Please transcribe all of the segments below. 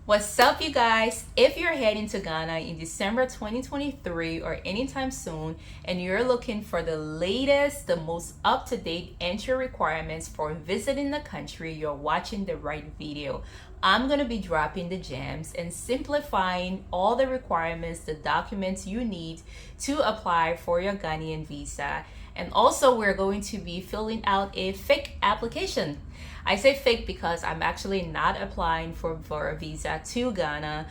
What's up, you guys? If you're heading to Ghana in December 2023 or anytime soon and you're looking for the latest, the most up-to-date entry requirements for visiting the country, you're watching the right video. I'm going to be dropping the gems and simplifying all the requirements, the documents you need to apply for your Ghanaian visa. And also, we're going to be filling out a fake application. I say fake because I'm actually not applying for a visa to Ghana,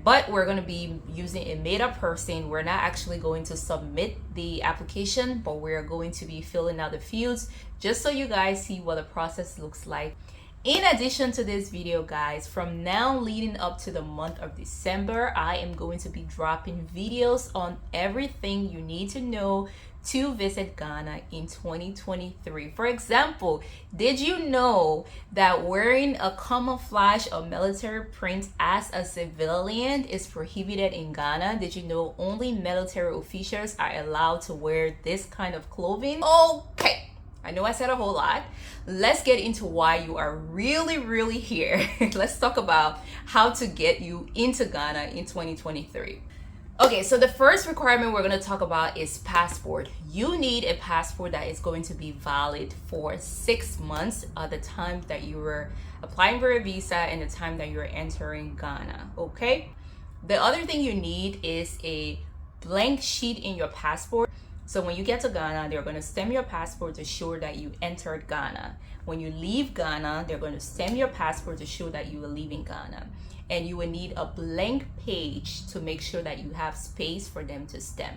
but we're going to be using a made-up person. We're not actually going to submit the application, but we're going to be filling out the fields just so you guys see what the process looks like. In addition to this video, guys, from now leading up to the month of December, I am going to be dropping videos on everything you need to know to visit Ghana in 2023. For example, did you know that wearing a camouflage or military print as a civilian is prohibited in Ghana? Did you know only military officials are allowed to wear this kind of clothing? Okay. I know I said a whole lot. Let's get into why you are really here. Let's talk about how to get you into Ghana in 2023. Okay, so the first requirement we're going to talk about is passport. You need a passport that is going to be valid for 6 months at the time that you were applying for a visa and the time that you're entering Ghana, okay? The other thing you need is a blank sheet in your passport. So when you get to Ghana, they're going to stamp your passport to show that you entered Ghana. When you leave Ghana, they're going to stamp your passport to show that you are leaving Ghana. And you will need a blank page to make sure that you have space for them to stamp.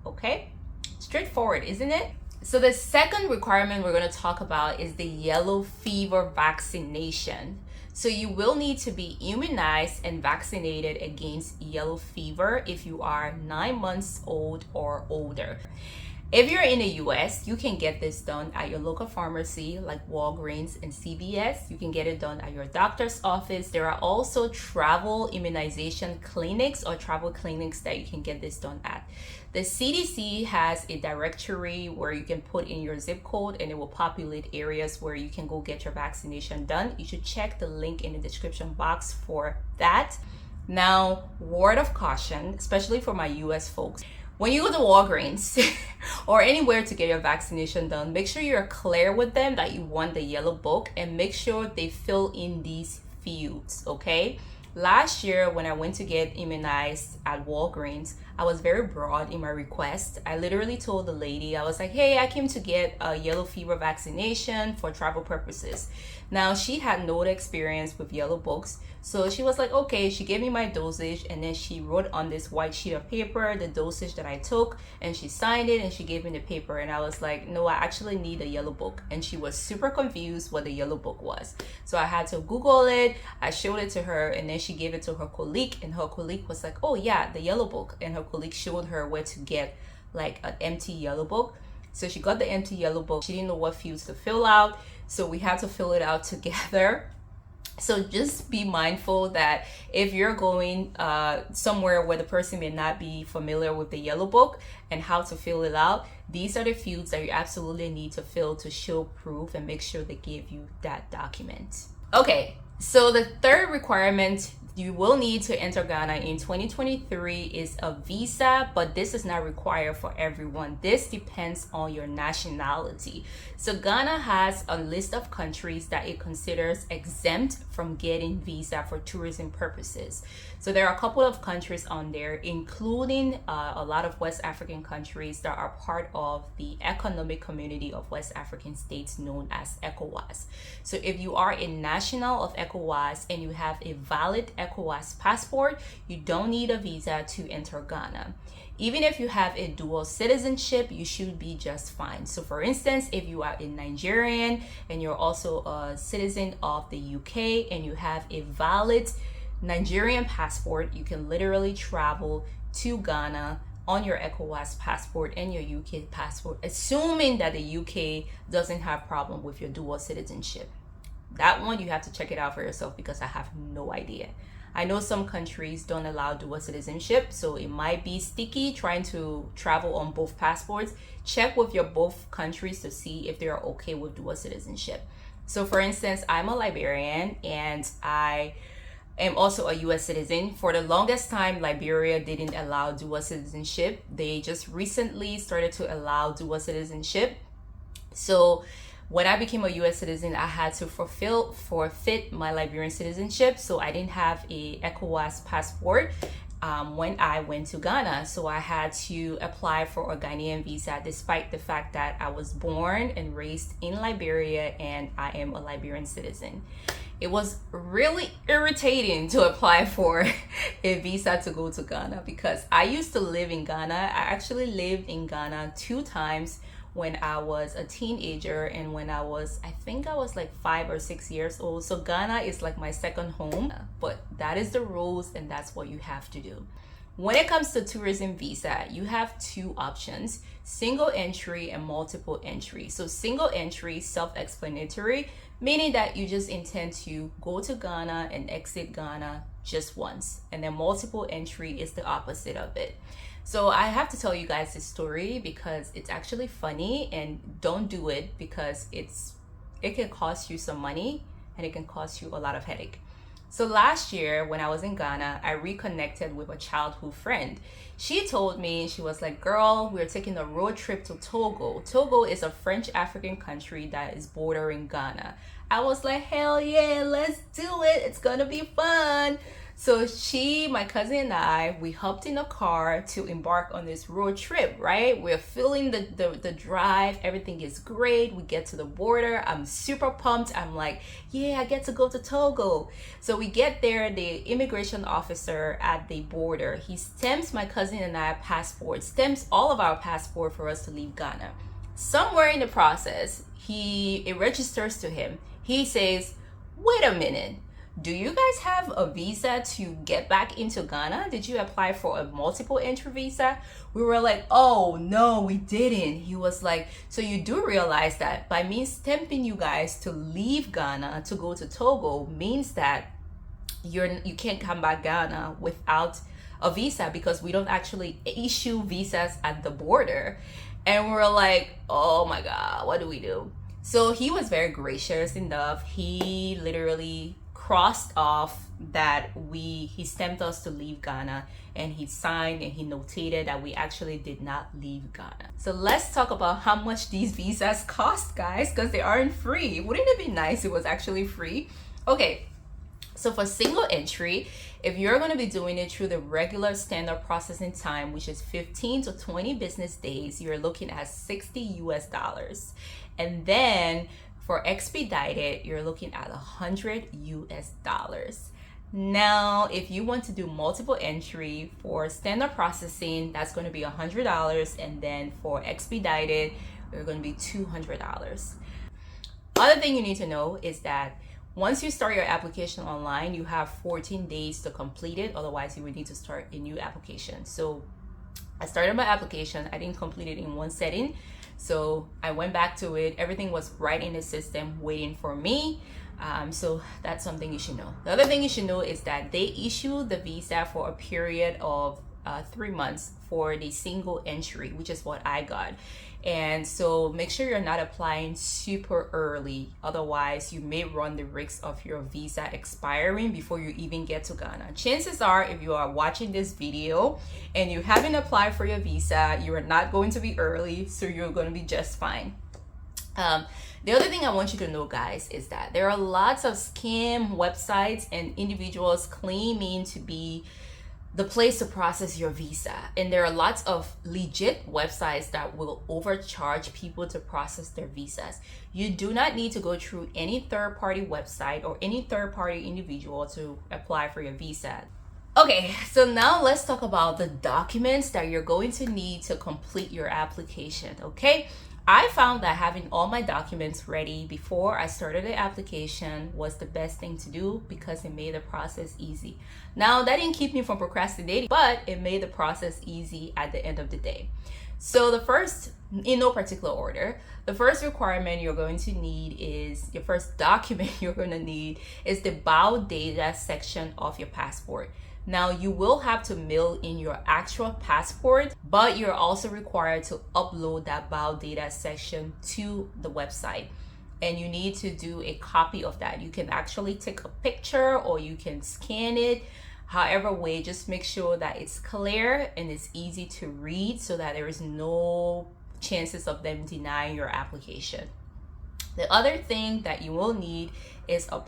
Okay? Straightforward, isn't it? So the second requirement we're going to talk about is the yellow fever vaccination. So you will need to be immunized and vaccinated against yellow fever if you are 9 months old or older. If you're in the US, you can get this done at your local pharmacy like Walgreens and CVS. You can get it done at your doctor's office. There are also travel immunization clinics or travel clinics that you can get this done at. The CDC has a directory where you can put in your zip code and it will populate areas where you can go get your vaccination done. You should check the link in the description box for that. Now, word of caution, especially for my US folks. When you go to Walgreens or anywhere to get your vaccination done, make sure you're clear with them that you want the yellow book and make sure they fill in these fields, okay? Last year, when I went to get immunized at Walgreens, I was very broad in my request. I literally told the lady, I was like, hey, I came to get a yellow fever vaccination for travel purposes. Now, she had no experience with yellow books. So she was like, okay, she gave me my dosage and then she wrote on this white sheet of paper the dosage that I took and she signed it and she gave me the paper and I was like, no, I actually need a yellow book. And she was super confused what the yellow book was. So I had to Google it. I showed it to her and then she gave it to her colleague and her colleague was like, oh yeah, the yellow book. And her colleague showed her where to get like an empty yellow book. So she got the empty yellow book. She didn't know what fields to fill out. So we had to fill it out together. So just be mindful that if you're going somewhere where the person may not be familiar with the yellow book and how to fill it out, these are the fields that you absolutely need to fill to show proof and make sure they give you that document. Okay, so the third requirement you will need to enter Ghana in 2023 is a visa, but this is not required for everyone. This depends on your nationality. So Ghana has a list of countries that it considers exempt from getting visa for tourism purposes. So there are a couple of countries on there, including a lot of West African countries that are part of the economic community of West African states known as ECOWAS. So if you are a national of ECOWAS and you have a valid ECOWAS passport, you don't need a visa to enter Ghana. Even if you have a dual citizenship, you should be just fine. So for instance, if you are a Nigerian and you're also a citizen of the UK and you have a valid Nigerian passport, you can literally travel to Ghana on your ECOWAS passport and your UK passport, assuming that the UK doesn't have problem with your dual citizenship. That one, you have to check it out for yourself because I have no idea. I know some countries don't allow dual citizenship, so it might be sticky trying to travel on both passports. Check with your both countries to see if they're okay with dual citizenship. So for instance, I'm a Liberian and I am also a US citizen. For the longest time, Liberia didn't allow dual citizenship. They just recently started to allow dual citizenship. So when I became a US citizen, I had to forfeit my Liberian citizenship. So I didn't have a ECOWAS passport when I went to Ghana. So I had to apply for a Ghanaian visa despite the fact that I was born and raised in Liberia and I am a Liberian citizen. It was really irritating to apply for a visa to go to Ghana because I used to live in Ghana. I actually lived in Ghana 2 times when I was a teenager and when I think I was like 5 or 6 years old. So Ghana is like my second home, but that is the rules and that's what you have to do. When it comes to tourism visa, you have 2 options: single entry and multiple entry. So single entry, self-explanatory, meaning that you just intend to go to Ghana and exit Ghana just once. And then multiple entry is the opposite of it. So I have to tell you guys this story because it's actually funny, and don't do it because it can cost you some money and it can cost you a lot of headache. So last year when I was in Ghana, I reconnected with a childhood friend. She told me, she was like, girl, we're taking a road trip to Togo. Togo is a French African country that is bordering Ghana. I was like, hell yeah, let's do it. It's gonna be fun. So my cousin and I, we hopped in a car to embark on this road trip, right? We're feeling the drive. Everything is great. We get to the border. I'm super pumped. I'm like, yeah, I get to go to Togo. So we get there. The immigration officer at the border, he stamps my cousin and I passport, stamps all of our passport for us to leave Ghana. Somewhere in the process, it registers to him. He says, wait a minute. Do you guys have a visa to get back into Ghana? Did you apply for a multiple entry visa? We were like, oh no, we didn't. He was like, so you do realize that by me stamping you guys to leave Ghana to go to Togo means that you can't come back Ghana without a visa because we don't actually issue visas at the border. And we're like, oh my God, what do we do? So he was very gracious enough. He literally crossed off that he stamped us to leave Ghana, and he signed and he notated that we actually did not leave Ghana. So let's talk about how much these visas cost, guys, because they aren't free. Wouldn't it be nice if it was actually free? Okay, so for single entry, if you're going to be doing it through the regular standard processing time, which is 15 to 20 business days, you're looking at $60 US. And then for expedited, you're looking at $100 US. Now, if you want to do multiple entry for standard processing, that's going to be $100. And then for expedited, you're going to be $200. Other thing you need to know is that once you start your application online, you have 14 days to complete it. Otherwise, you would need to start a new application. So I started my application. I didn't complete it in one setting. So I went back to it. Everything was right in the system waiting for me. So that's something you should know. The other thing you should know is that they issue the visa for a period of 3 months for the single entry, which is what I got. And so make sure you're not applying super early. Otherwise, you may run the risk of your visa expiring before you even get to Ghana. Chances are, if you are watching this video and you haven't applied for your visa, you are not going to be early, so you're going to be just fine. The other thing I want you to know, guys, is that there are lots of scam websites and individuals claiming to be the place to process your visa. And there are lots of legit websites that will overcharge people to process their visas. You do not need to go through any third-party website or any third-party individual to apply for your visa. Okay, so now let's talk about the documents that you're going to need to complete your application, okay? I found that having all my documents ready before I started the application was the best thing to do because it made the process easy. Now, that didn't keep me from procrastinating, but it made the process easy at the end of the day. So the first, in no particular order, the first requirement you're going to need is, your first document you're going to need is the biodata section of your passport. Now, you will have to mail in your actual passport, but you're also required to upload that biodata section to the website. and you need to do a copy of that. You can actually take a picture or you can scan it. However way, just make sure that it's clear and it's easy to read so that there is no chances of them denying your application. The other thing that you will need is a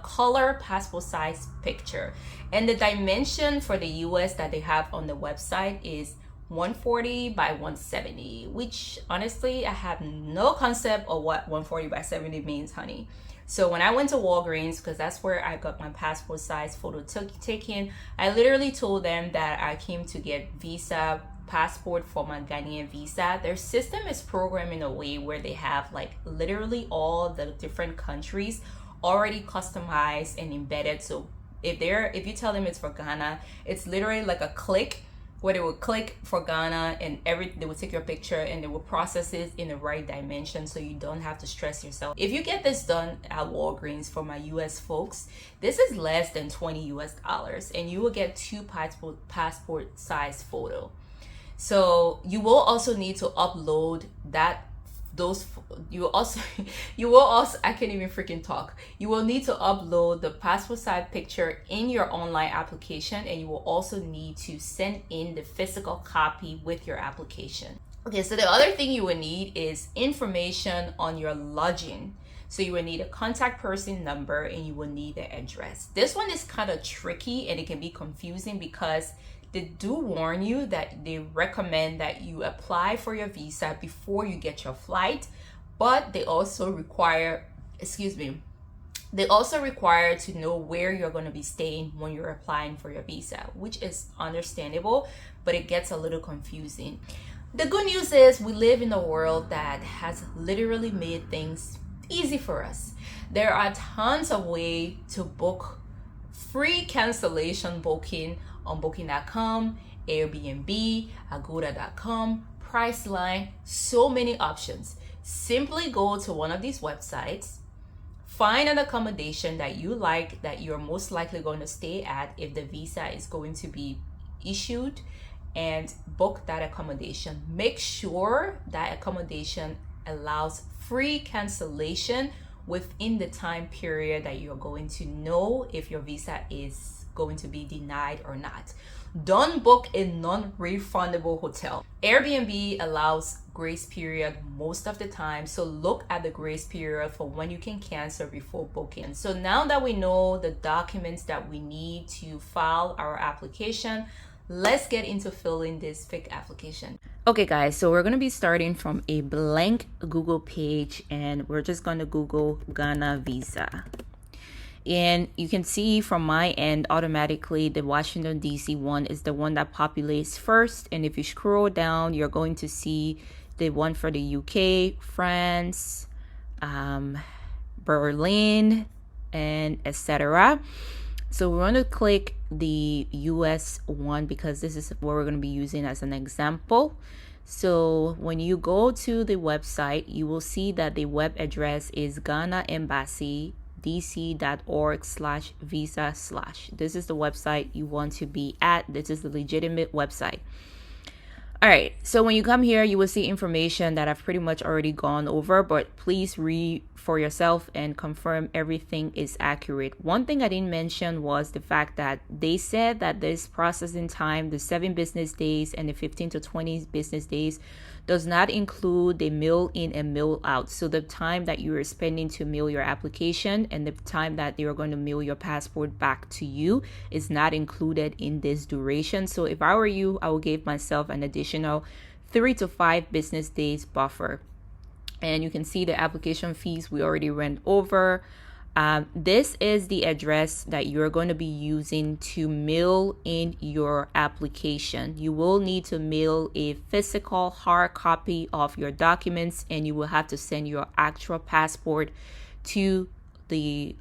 color passport size picture. And the dimension for the US that they have on the website is 140 by 170, which honestly, I have no concept of what 140 by 70 means, honey. So when I went to Walgreens, because that's where I got my passport size photo taken, I literally told them that I came to get visa passport for my Ghanaian visa. Their system is programmed in a way where they have like literally all the different countries already customized and embedded. So if you tell them it's for Ghana, it's literally like a click where they will click for Ghana and they will take your picture and they will process it in the right dimension, so you don't have to stress yourself. If you get this done at Walgreens for my US folks, this is less than $20 US, and you will get 2 passport size photo. So you will also need to upload you will also I can't even freaking talk. You will need to upload the passport size picture in your online application, and you will also need to send in the physical copy with your application. Okay, so the other thing you will need is information on your lodging. So you will need a contact person number and you will need the address. This one is kind of tricky and it can be confusing because they do warn you that they recommend that you apply for your visa before you get your flight, but they also require to know where you're going to be staying when you're applying for your visa, which is understandable, but it gets a little confusing. The good news is we live in a world that has literally made things easy for us. There are tons of ways to book free cancellation booking on booking.com, Airbnb, agoda.com, Priceline, so many options. Simply go to one of these websites, find an accommodation that you like, that you're most likely going to stay at if the visa is going to be issued, and book that accommodation. Make sure that accommodation allows free cancellation within the time period that you're going to know if your visa is going to be denied or not. Don't book a non-refundable hotel. Airbnb allows grace period most of the time, so look at the grace period for when you can cancel before booking. So now that we know the documents that we need to file our application, let's get into filling this fake application. Okay guys, so we're going to be starting from a blank Google page and we're just going to Google Ghana visa. And you can see from my end, automatically the Washington DC one is the one that populates first. And if you scroll down, you're going to see the one for the UK, France, Berlin, and etc. So we're going to click the US one because this is what we're going to be using as an example. So when you go to the website, you will see that the web address is ghanaembassy.dc.org/visa/. This is the website you want to be at. This is the legitimate website. All right, so when you come here, you will see information that I've pretty much already gone over, but please read for yourself and confirm everything is accurate. One thing I didn't mention was the fact that they said that this processing time, the 7 business days and the 15 to 20 business days, does not include the mail in and mail out. So the time that you are spending to mail your application and the time that they are going to mail your passport back to you is not included in this duration. So if I were you, I would give myself an additional 3 to 5 business days buffer. And you can see the application fees we already went over. This is the address that you're going to be using to mail in your application. You will need to mail a physical hard copy of your documents, and you will have to send your actual passport to the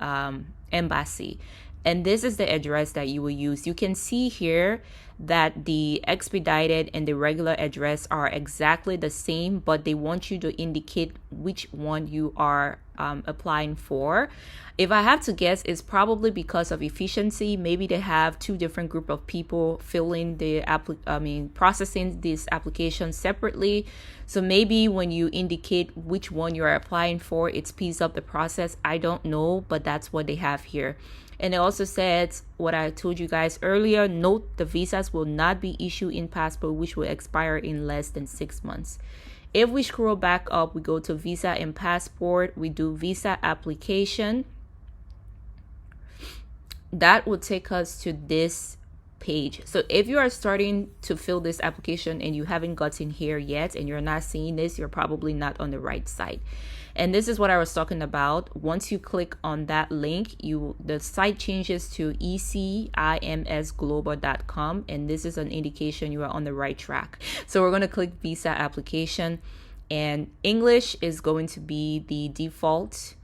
embassy. And this is the address that you will use. You can see here that the expedited and the regular address are exactly the same, but they want you to indicate which one you are applying for. If I have to guess, it's probably because of efficiency. Maybe they have two different group of people filling the processing this application separately. So maybe when you indicate which one you are applying for, it speeds up the process. I don't know, but that's what they have here. And it also said what I told you guys earlier. Note the visas will not be issued in passport, which will expire in less than 6 months. If we scroll back up, we go to visa and passport. We do visa application. That will take us to this page. So if you are starting to fill this application and you haven't gotten here yet and you're not seeing this, you're probably not on the right site. And this is what I was talking about. Once you click on that link, the site changes to ecimsglobal.com, and this is an indication you are on the right track. So we're going to click visa application, and English is going to be the default,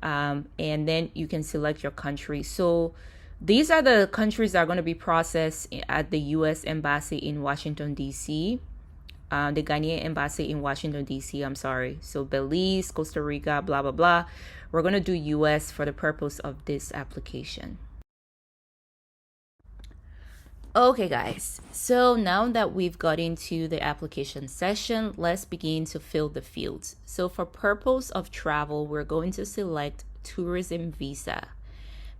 and then you can select your country. So these are the countries that are going to be processed at the U.S. Embassy in Washington, D.C., the Ghanaian Embassy in Washington, D.C., I'm sorry. So Belize, Costa Rica, blah, blah, blah. We're going to do U.S. for the purpose of this application. Okay, guys. So now that we've got into the application session, let's begin to fill the fields. So for purpose of travel, we're going to select tourism visa,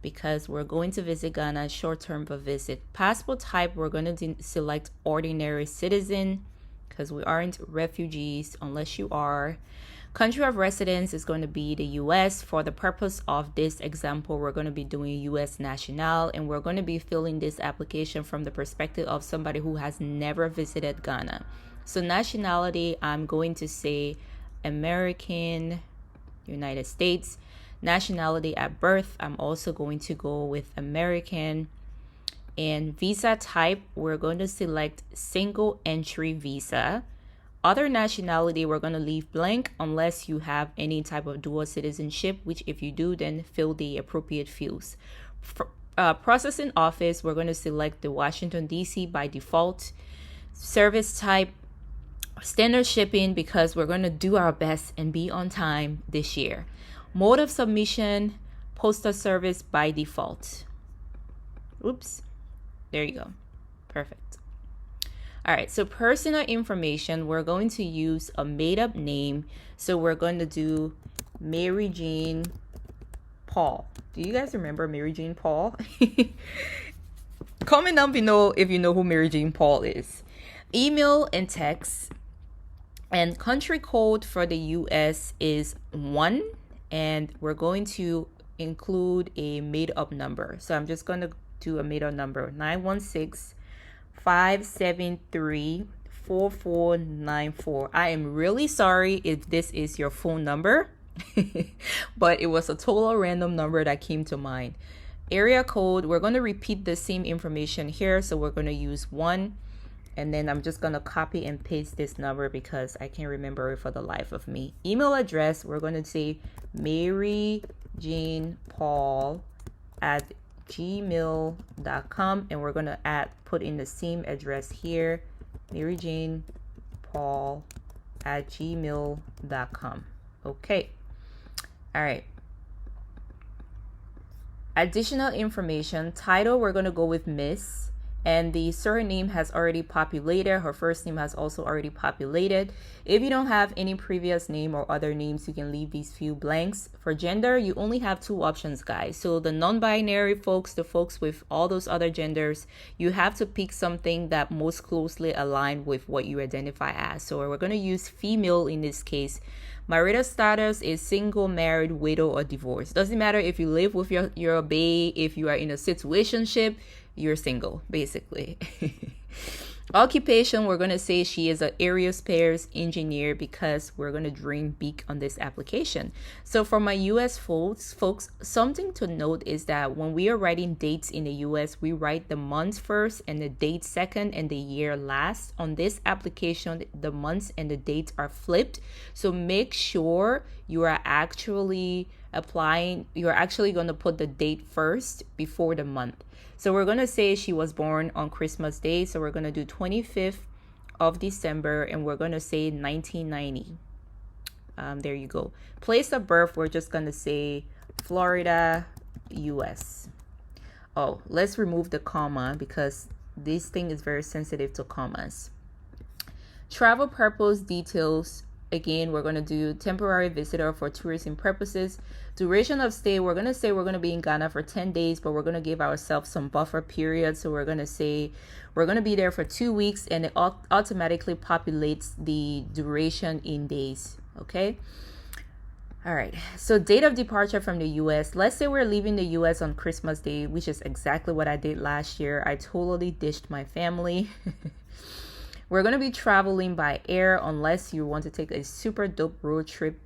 because we're going to visit Ghana short-term visit. Passport type, we're going to select ordinary citizen, because we aren't refugees unless you are. Country of residence is going to be the U.S. For the purpose of this example, we're going to be doing U.S. national, and we're going to be filling this application from the perspective of somebody who has never visited Ghana. So nationality, I'm going to say American, United States. Nationality at birth, I'm also going to go with American. And visa type, we're going to select single entry visa. Other nationality, we're going to leave blank unless you have any type of dual citizenship, which if you do, then fill the appropriate fields. For, processing office, we're going to select the Washington, D.C. by default. Service type, standard shipping, because we're going to do our best and be on time this year. Mode of submission, postal service by default. Oops. There you go. Perfect. All right. So personal information, we're going to use a made-up name. So we're going to do Mary Jane Paul. Do you guys remember Mary Jane Paul? Comment down below if you know who Mary Jane Paul is. Email and text. And country code for the US is 1. And we're going to include a made-up number. So I'm just going to do a made-up number, 916-573-4494. I am really sorry if this is your phone number, but it was a total random number that came to mind. Area code, we're going to repeat the same information here. So we're going to use 1. And then I'm just going to copy and paste this number because I can't remember it for the life of me. Email address, we're going to say maryjanepaul@gmail.com. And we're going to put in the same address here, maryjanepaul@gmail.com. Okay. All right. Additional information, title, we're going to go with Miss. And the surname has already populated. Her first name has also already populated. If you don't have any previous name or other names, you can leave these few blanks. For gender, you only have 2 options, guys. So the non-binary folks, the folks with all those other genders, you have to pick something that most closely align with what you identify as. So we're going to use female in this case. Marital status is single, married, widow, or divorced. Doesn't matter if you live with your bae, if you are in a situationship, you're single, basically. Occupation, we're going to say she is an aerospace engineer because we're going to dream big on this application. So for my US folks, something to note is that when we are writing dates in the US, we write the month first and the date second and the year last. On this application, the months and the dates are flipped. So make sure you are actually applying, you're actually going to put the date first before the month. So we're going to say she was born on Christmas Day. So we're going to do 25th of December, and we're going to say 1990. There you go. Place of birth, we're just going to say Florida, US. Oh, let's remove the comma because this thing is very sensitive to commas. Travel purpose details, again, we're going to do temporary visitor for tourism purposes. Duration of stay, we're going to say we're going to be in Ghana for 10 days, but we're going to give ourselves some buffer period. So we're going to say we're going to be there for 2 weeks, and it automatically populates the duration in days. Okay. All right. So date of departure from the US. Let's say we're leaving the US on Christmas Day, which is exactly what I did last year. I totally ditched my family. We're going to be traveling by air unless you want to take a super dope road trip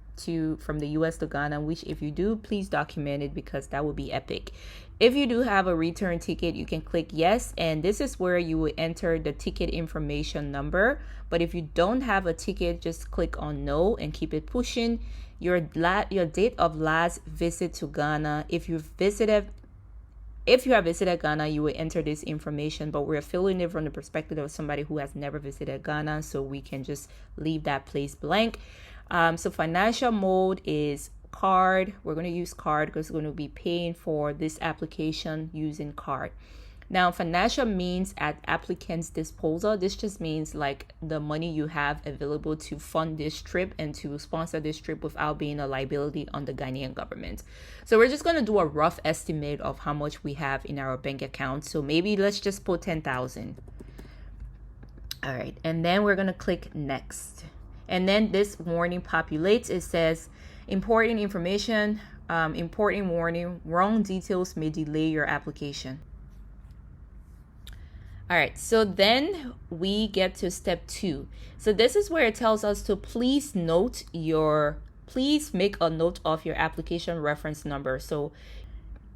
from the US to Ghana, which if you do, please document it because that would be epic. If you do have a return ticket, you can click yes, and this is where you will enter the ticket information number. But if you don't have a ticket, just click on no and keep it pushing. Your date of last visit to Ghana. If you have visited Ghana, you will enter this information, but we're filling it from the perspective of somebody who has never visited Ghana, so we can just leave that place blank. So financial mode is card. We're going to use card because we're going to be paying for this application using card. Now, financial means at applicant's disposal. This just means like the money you have available to fund this trip and to sponsor this trip without being a liability on the Ghanaian government. So we're just going to do a rough estimate of how much we have in our bank account. So maybe let's just put 10,000. All right. And then we're going to click next. And then this warning populates. It says important information, important warning, wrong details may delay your application. All right, so then we get to step 2. So this is where it tells us to please make a note of your application reference number. So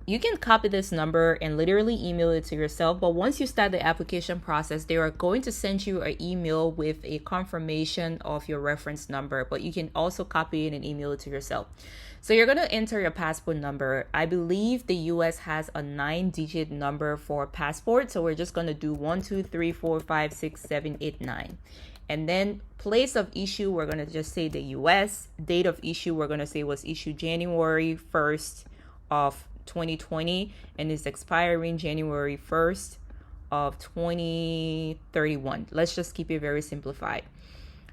you can copy this number and literally email it to yourself. But once you start the application process, they are going to send you an email with a confirmation of your reference number. But you can also copy it and email it to yourself. So you're going to enter your passport number. I believe the US has a 9-digit number for passport. So we're just going to do 1, 2, 3, 4, 5, 6, 7, 8, 9. And then place of issue, we're going to just say the US. Date of issue, we're going to say was issued January 1st of 2020 and is expiring January 1st of 2031. Let's just keep it very simplified.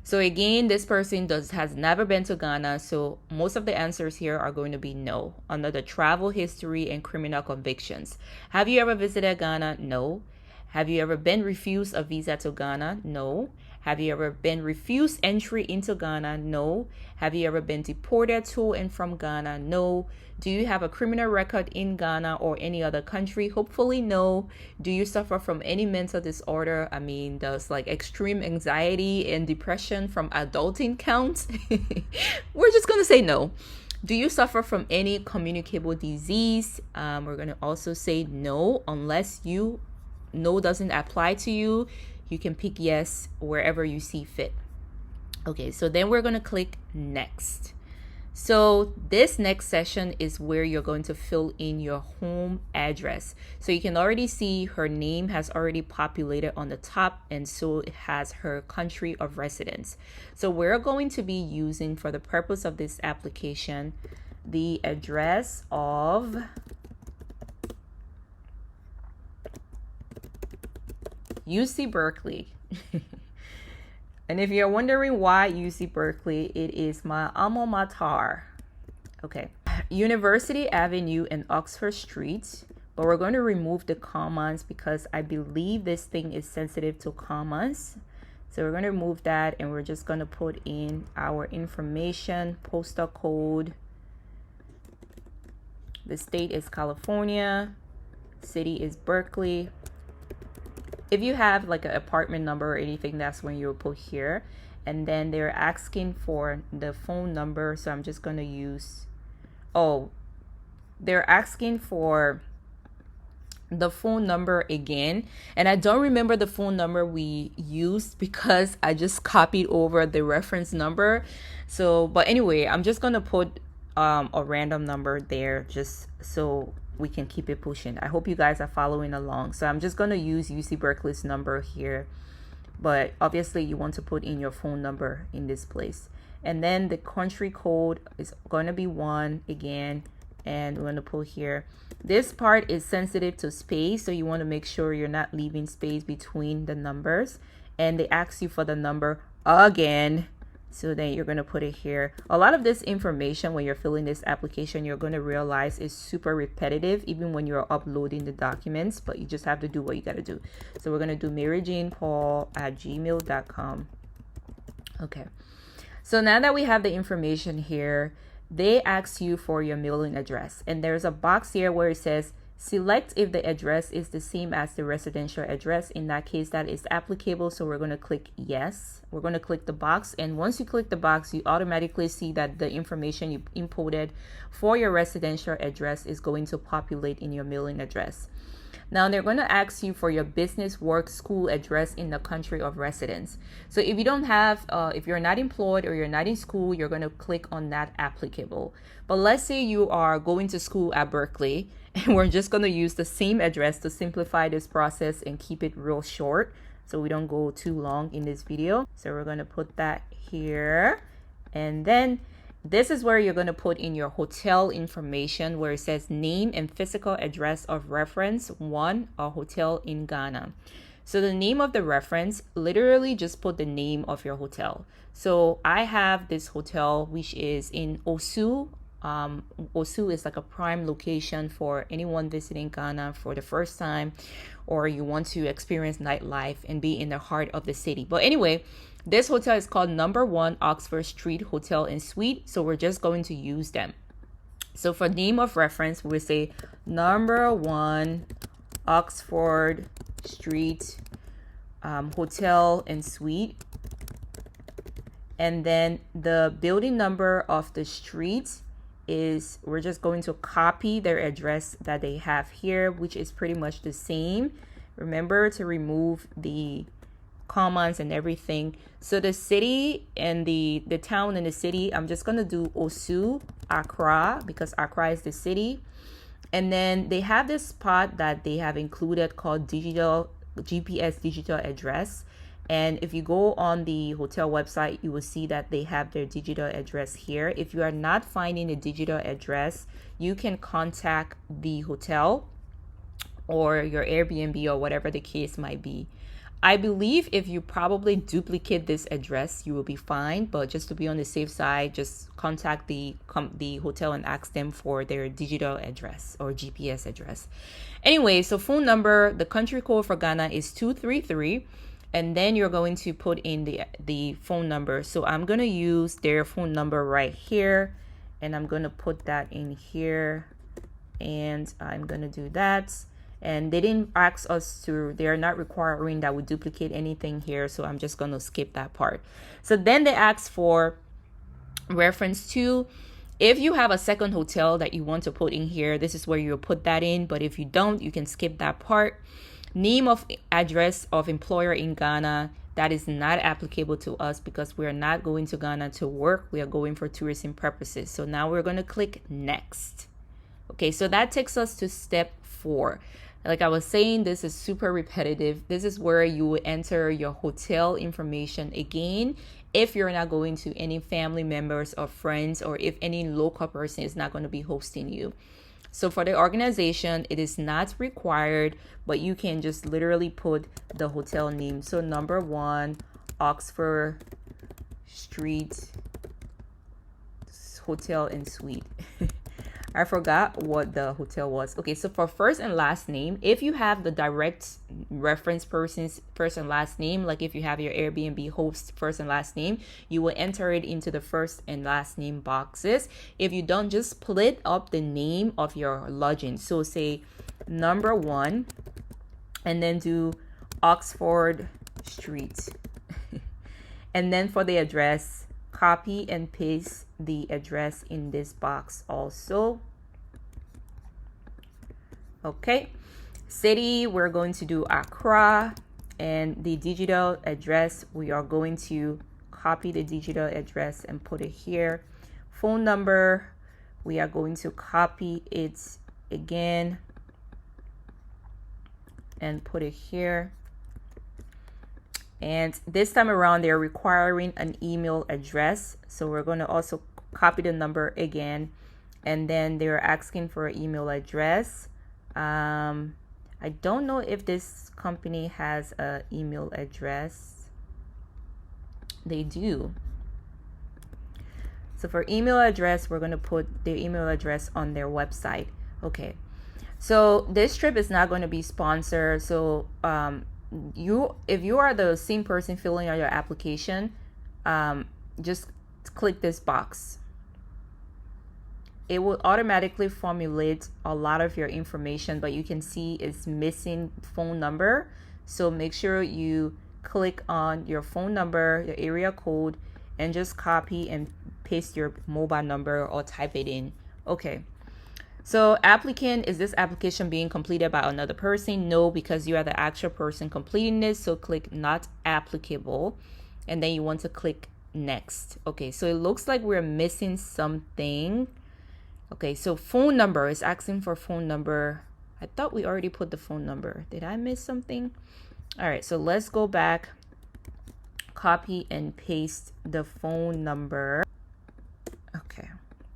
So again, this person has never been to Ghana, so most of the answers here are going to be no. Under the travel history and criminal convictions. Have you ever visited Ghana? No. Have you ever been refused a visa to Ghana? No. Have you ever been refused entry into Ghana? No. Have you ever been deported to and from Ghana? No. Do you have a criminal record in Ghana or any other country? Hopefully no. Do you suffer from any mental disorder? I mean, does like extreme anxiety and depression from adulting count? We're just going to say no. Do you suffer from any communicable disease? We're going to also say no, unless no doesn't apply to you. You can pick yes wherever you see fit. Okay, so then we're going to click next. So this next session is where you're going to fill in your home address. So you can already see her name has already populated on the top, and so it has her country of residence. So we're going to be using, for the purpose of this application, the address of UC Berkeley. And if you're wondering why UC Berkeley, it is my alma mater. Okay. University Avenue and Oxford Street. But we're going to remove the commas because I believe this thing is sensitive to commas. So we're going to remove that, and we're just going to put in our information, postal code. The state is California. City is Berkeley. If you have like an apartment number or anything, that's when you'll put here. And then they're asking for the phone number. So I'm just going to use, they're asking for the phone number again. And I don't remember the phone number we used because I just copied over the reference number. So, but anyway, I'm just going to put a random number there just so we can keep it pushing. I hope you guys are following along. So I'm just going to use UC Berkeley's number here, but obviously you want to put in your phone number in this place. And then the country code is going to be 1 again, and we're going to put here. This part is sensitive to space, so you want to make sure you're not leaving space between the numbers. And they ask you for the number again, so then you're going to put it here. A lot of this information when you're filling this application, you're going to realize is super repetitive even when you're uploading the documents, but you just have to do what you got to do. So we're going to do maryjanepaul@gmail.com. Okay, so now that we have the information here, they ask you for your mailing address, and there's a box here where it says select if the address is the same as the residential address. In that case, that is applicable, so we're going to click yes. We're going to click the box, and once you click the box, you automatically see that the information you inputted for your residential address is going to populate in your mailing address. Now they're going to ask you for your business, work, school address in the country of residence. So if you don't have, if you're not employed or you're not in school, you're going to click on that applicable. But let's say you are going to school at Berkeley, and we're just going to use the same address to simplify this process and keep it real short so we don't go too long in this video. So we're going to put that here, and then this is where you're going to put in your hotel information, where it says name and physical address of reference 1, a hotel in Ghana. So the name of the reference, literally just put the name of your hotel. So I have this hotel which is in Osu. Osu is like a prime location for anyone visiting Ghana for the first time, or you want to experience nightlife and be in the heart of the city. But anyway, this hotel is called Number 1 Oxford Street Hotel and Suite, so we're just going to use them. So for name of reference, we say Number 1 Oxford Street Hotel and Suite, and then the building number of the street is, we're just going to copy their address that they have here, which is pretty much the same. Remember to remove the commas and everything. So the city and the town and the city, I'm just going to do Osu, Accra, because Accra is the city. And then they have this spot that they have included called GPS digital address. And if you go on the hotel website, you will see that they have their digital address here. If you are not finding a digital address, you can contact the hotel or your Airbnb or whatever the case might be. I believe if you probably duplicate this address, you will be fine. But just to be on the safe side, just contact the hotel and ask them for their digital address or GPS address. Anyway, so phone number, the country code for Ghana is 233. And then you're going to put in the phone number. So I'm going to use their phone number right here, and I'm going to put that in here, and I'm going to do that. And they didn't ask us to, they're not requiring that we duplicate anything here, so I'm just going to skip that part. So then they ask for reference 2. If you have a second hotel that you want to put in here, this is where you'll put that in. But if you don't, you can skip that part. Name of address of employer in Ghana, that is not applicable to us because we are not going to Ghana to work. We are going for tourism purposes. So now we're going to click next. Okay, so that takes us to step 4. Like I was saying, this is super repetitive. This is where you will enter your hotel information again if you're not going to any family members or friends, or if any local person is not going to be hosting you. So for the organization, it is not required, but you can just literally put the hotel name. So Number 1 Oxford Street Hotel and Suite. I forgot what the hotel was. Okay, so for first and last name, if you have the direct reference person's first and last name, like if you have your Airbnb host first and last name, you will enter it into the first and last name boxes. If you don't, just split up the name of your lodging. So say Number 1 and then do Oxford Street. And then for the address, copy and paste the address in this box also. Okay, city, we're going to do Accra, and the digital address, we are going to copy the digital address and put it here. Phone number we are going to copy it again and put it here. And this time around, they're requiring an email address. So we're going to also copy the number again. And then they're asking for an email address. I don't know if this company has an email address. They do. So for email address, we're going to put their email address on their website. Okay. So this trip is not going to be sponsored. So if you are the same person filling out your application, just click this box. It will automatically formulate a lot of your information, but you can see it's missing phone number. So make sure you click on your phone number, your area code, and just copy and paste your mobile number or type it in. Okay. So applicant, is this application being completed by another person? No, because you are the actual person completing this. So click not applicable, and then you want to click next. Okay, so it looks like we're missing something. Okay, so phone number is asking for phone number. I thought we already put the phone number. Did I miss something? All right, so let's go back, copy and paste the phone number. Okay,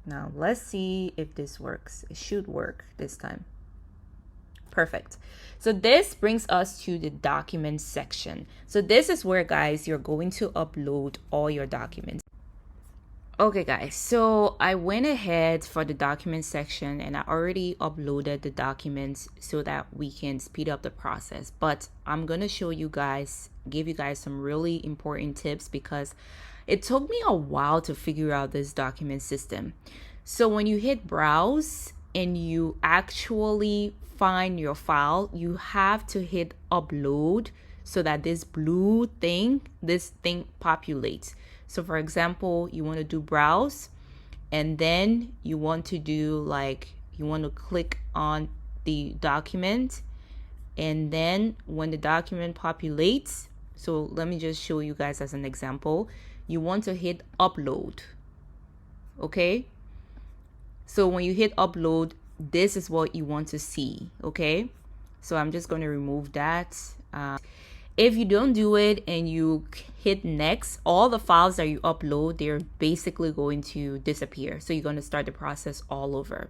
now let's see if this works. It should work this time. Perfect. So this brings us to the documents section. So this is where, guys, you're going to upload all your documents. Okay guys, so I went ahead for the document section and I already uploaded the documents so that we can speed up the process. But I'm going to show you guys, give you guys some really important tips because it took me a while to figure out this document system. So when you hit browse and you actually find your file, you have to hit upload so that this blue thing, this thing populates. So for example, you want to do browse and then you want to do you want to click on the document, and then when the document populates, so let me just show you guys as an example, you want to hit upload. Okay, so when you hit upload, this is what you want to see. Okay, so I'm just going to remove that. If you don't do it and you hit next, all the files that you upload, they're basically going to disappear. So you're going to start the process all over.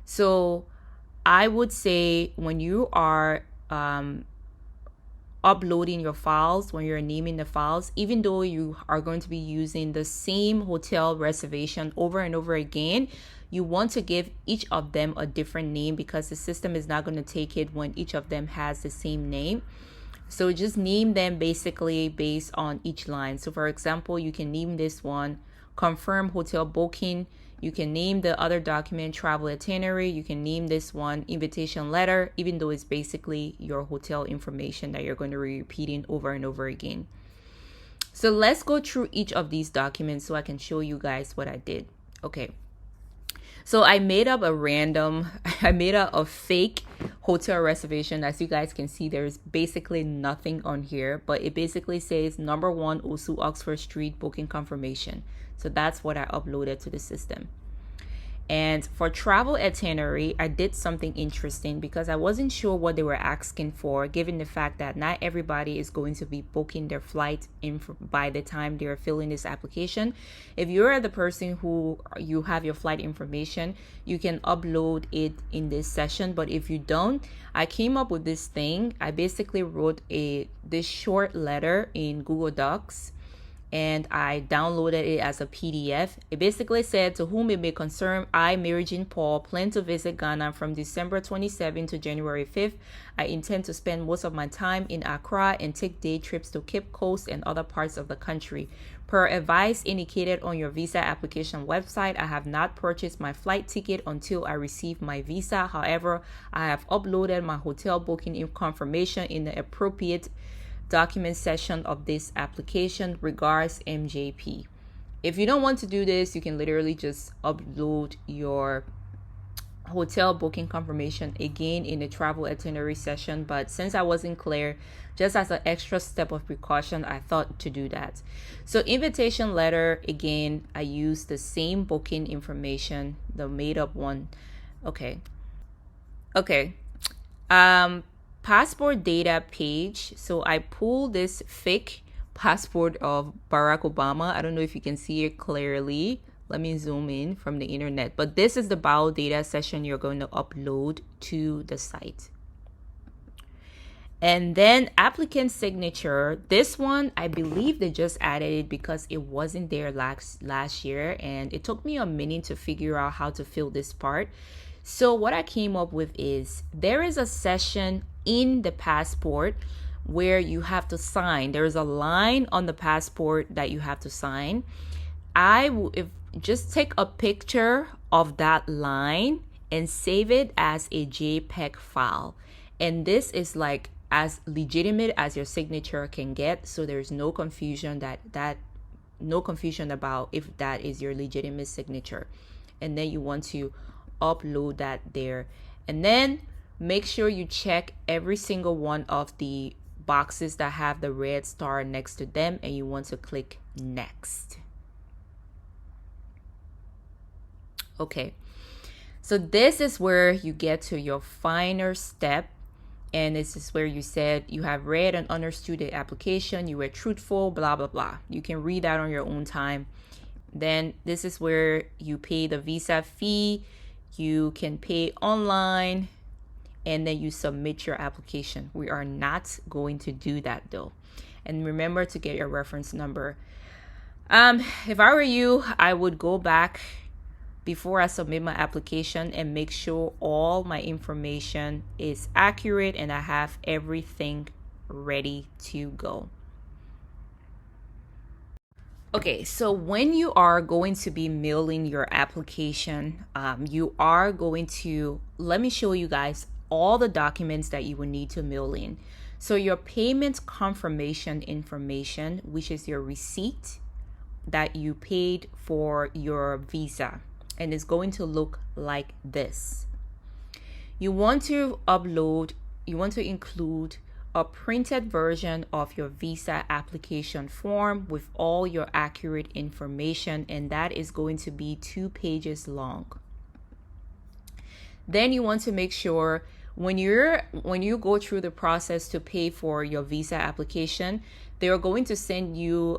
So I would say when you are uploading your files, when you're naming the files, even though you are going to be using the same hotel reservation over and over again, you want to give each of them a different name because the system is not going to take it when each of them has the same name. So just name them basically based on each line. So for example, you can name this one confirm hotel booking. You can name the other document travel itinerary. You can name this one invitation letter, even though it's basically your hotel information that you're going to be repeating over and over again. So let's go through each of these documents so I can show you guys what I did. Okay. So I made up a fake hotel reservation. As you guys can see, there's basically nothing on here, but it basically says number 1 Osu Oxford Street booking confirmation. So that's what I uploaded to the system. And for travel itinerary, I did something interesting because I wasn't sure what they were asking for, given the fact that not everybody is going to be booking their flight in by the time they're filling this application. If you're the person who you have your flight information, you can upload it in this session. But if you don't, I came up with this thing. I basically wrote this short letter in Google Docs, and I downloaded it as a PDF. It basically said, to whom it may concern, I, Mary Jean Paul, plan to visit Ghana from December 27 to January 5th. I intend to spend most of my time in Accra and take day trips to Cape Coast and other parts of the country. Per advice indicated on your visa application website, I have not purchased my flight ticket until I receive my visa. However, I have uploaded my hotel booking confirmation in the appropriate document section of this application. Regards, MJP. If you don't want to do this, you can literally just upload your hotel booking confirmation again in the travel itinerary session, but since I wasn't clear, just as an extra step of precaution, I thought to do that. So invitation letter, again, I used the same booking information, the made up one. Okay. Passport data page. So I pulled this fake passport of Barack Obama. I don't know if you can see it clearly. Let me zoom in from the internet. But this is the bio data section you're going to upload to the site. And then applicant signature. This one, I believe they just added it because it wasn't there last year. And it took me a minute to figure out how to fill this part. So what I came up with is there is a section in the passport where you have to sign. There's a line on the passport that you have to sign. Just take a picture of that line and save it as a JPEG file. And this is like as legitimate as your signature can get. So there's no confusion no confusion about if that is your legitimate signature. And then you want to upload that there. And then make sure you check every single one of the boxes that have the red star next to them, and you want to click next. Okay, so this is where you get to your final step, and this is where you said you have read and understood the application, you were truthful, blah blah blah. You can read that on your own time. Then this is where you pay the visa fee. You can pay online, and then you submit your application. We are not going to do that though. And remember to get your reference number. If I were you, I would go back before I submit my application and make sure all my information is accurate and I have everything ready to go. Okay, so when you are going to be mailing your application, you are going to, let me show you guys all the documents that you will need to mail in. So your payment confirmation information, which is your receipt that you paid for your visa, and it's going to look like this. You want to include a printed version of your visa application form with all your accurate information, and that is going to be 2 pages long. Then you want to make sure when you go through the process to pay for your visa application, they are going to send you,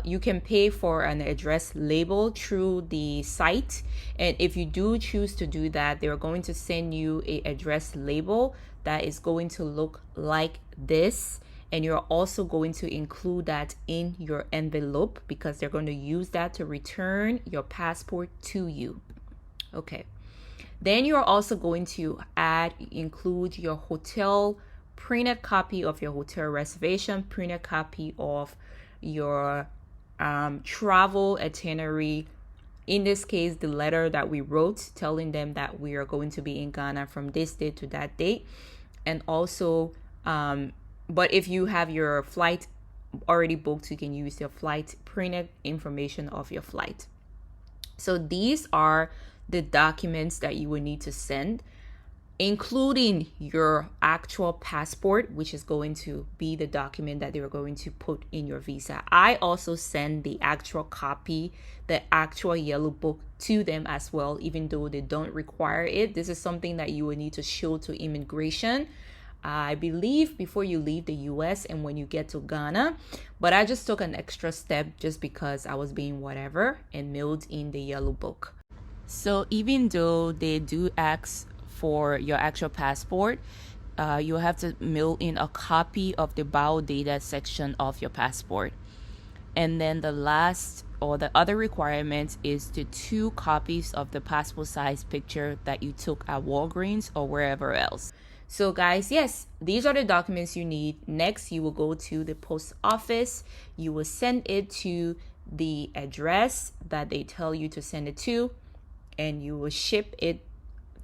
you can pay for an address label through the site. And if you do choose to do that, they're going to send you a address label that is going to look like this. And you're also going to include that in your envelope because they're going to use that to return your passport to you. Okay. Then you're also going to include your hotel printed copy of your hotel reservation, printed copy of your travel itinerary. In this case, the letter that we wrote telling them that we are going to be in Ghana from this date to that date. And also, but if you have your flight already booked, you can use your flight printed information of your flight. So these are the documents that you will need to send, including your actual passport, which is going to be the document that they're going to put in your visa. I also send the actual copy, the actual yellow book to them as well, even though they don't require it. This is something that you will need to show to immigration, I believe, before you leave the US and when you get to Ghana. But I just took an extra step just because I was being whatever and mailed in the yellow book. So even though they do ask for your actual passport, you have to mail in a copy of the bio data section of your passport. And then the last or the other requirement is the 2 copies of the passport size picture that you took at Walgreens or wherever else. So guys, yes, these are the documents you need. Next, you will go to the post office. You will send it to the address that they tell you to send it to, and you will ship it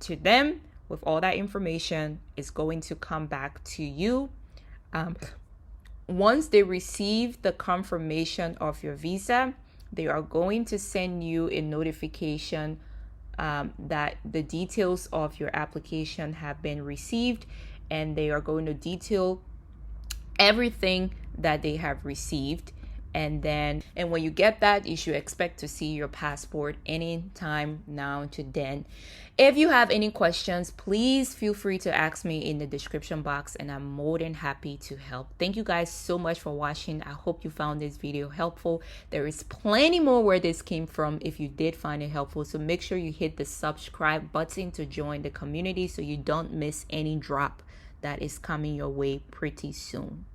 to them with all that information. It's going to come back to you. Once they receive the confirmation of your visa, they are going to send you a notification that the details of your application have been received, and they are going to detail everything that they have received. And when you get that, you should expect to see your passport anytime now to then. If you have any questions, please feel free to ask me in the description box, and I'm more than happy to help. Thank you guys so much for watching. I hope you found this video helpful. There is plenty more where this came from if you did find it helpful, so make sure you hit the subscribe button to join the community so you don't miss any drop that is coming your way pretty soon.